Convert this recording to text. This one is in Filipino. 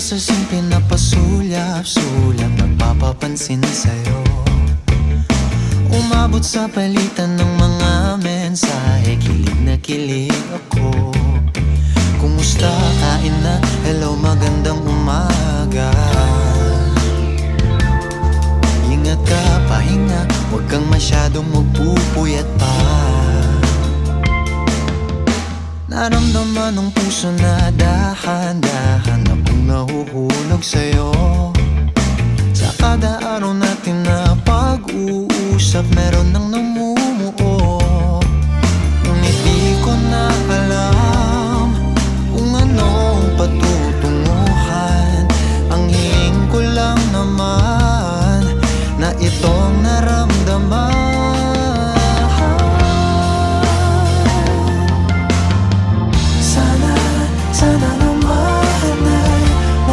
Sa simple na pasulyap-sulyap, nagpapapansin sa'yo. Umabot sa palitan ng mga mensahe, kilig na kilig ako. Kumusta, kain na, hello, magandang umaga. Ingat ka, pahinga, huwag kang masyadong magpupuyat pa. Naramdaman ng puso na dahan-dahan akong nahuhulog sa'yo. Sa kada araw natin na pag-uusap, meron nang